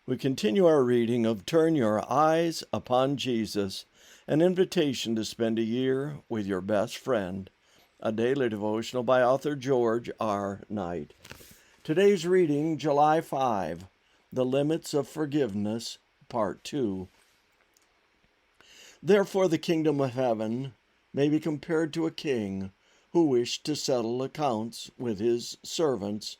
We continue our reading of Turn Your Eyes Upon Jesus, an invitation to spend a year with your best friend, a daily devotional by author George R. Knight. Today's reading, July 5, The Limits of Forgiveness, Part 2. Therefore the kingdom of heaven may be compared to a king who wished to settle accounts with his servants.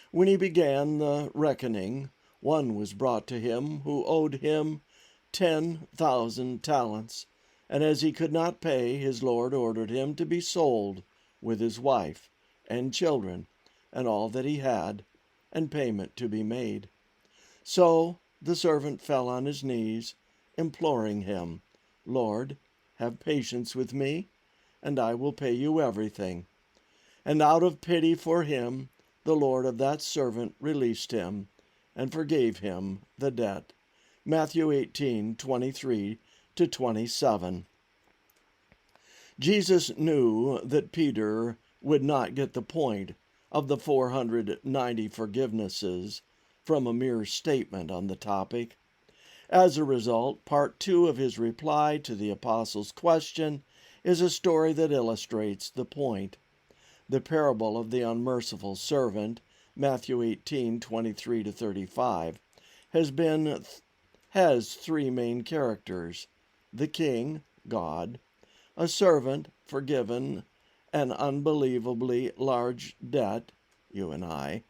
When he began the reckoning, one was brought to him who owed him 10,000 talents, and as he could not pay, his lord ordered him to be sold with his wife and children and all that he had, and payment to be made. So the servant fell on his knees, imploring him, Lord, have patience with me, and I will pay you everything. And out of pity for him, the lord of that servant released him and forgave him the debt. Matthew 18:23-27. Jesus knew that Peter would not get the point of the 490 forgivenesses from a mere statement on the topic. As a result, part 2 of his reply to the apostles' question is a story that illustrates the point. The parable of the unmerciful servant, Matthew 18:23-35, has three main characters: the king, God; a servant, forgiven an unbelievably large debt, you and I;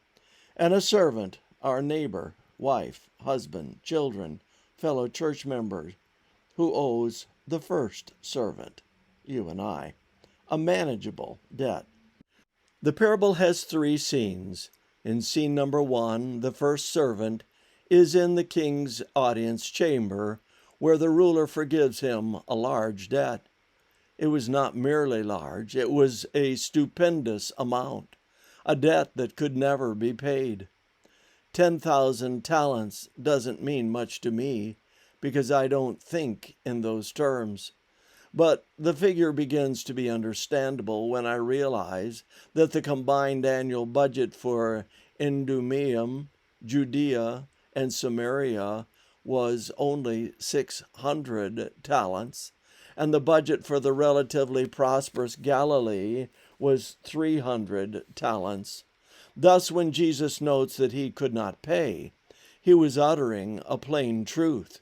and a servant, our neighbor, wife, husband, children, fellow church members, who owes the first servant, you and I, a manageable debt. The parable has three scenes. In scene number 1, the first servant is in the king's audience chamber, where the ruler forgives him a large debt. It was not merely large, it was a stupendous amount, a debt that could never be paid. 10,000 talents doesn't mean much to me, because I don't think in those terms. But the figure begins to be understandable when I realize that the combined annual budget for Idumeum, Judea, and Samaria was only 600 talents, and the budget for the relatively prosperous Galilee was 300 talents. Thus, when Jesus notes that he could not pay, he was uttering a plain truth.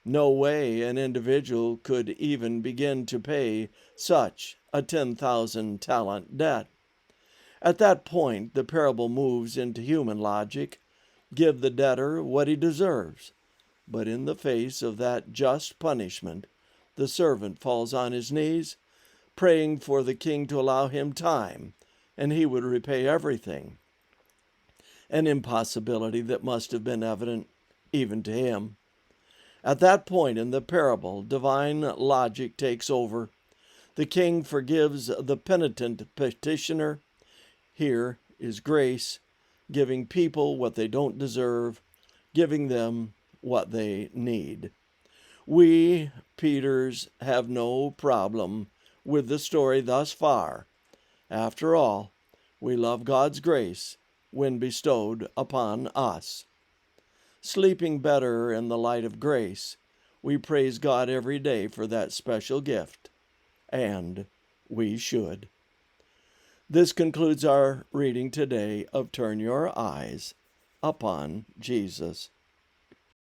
No way an individual could even begin to pay such a 10,000 talent debt. At that point, the parable moves into human logic: give the debtor what he deserves. But in the face of that just punishment, the servant falls on his knees, praying for the king to allow him time, and he would repay everything. An impossibility that must have been evident even to him. At that point in the parable, divine logic takes over. The king forgives the penitent petitioner. Here is grace, giving people what they don't deserve, giving them what they need. We, Peters, have no problem with the story thus far. After all, we love God's grace when bestowed upon us. Sleeping better in the light of grace, we praise God every day for that special gift, and we should. This concludes our reading today of Turn Your Eyes Upon Jesus.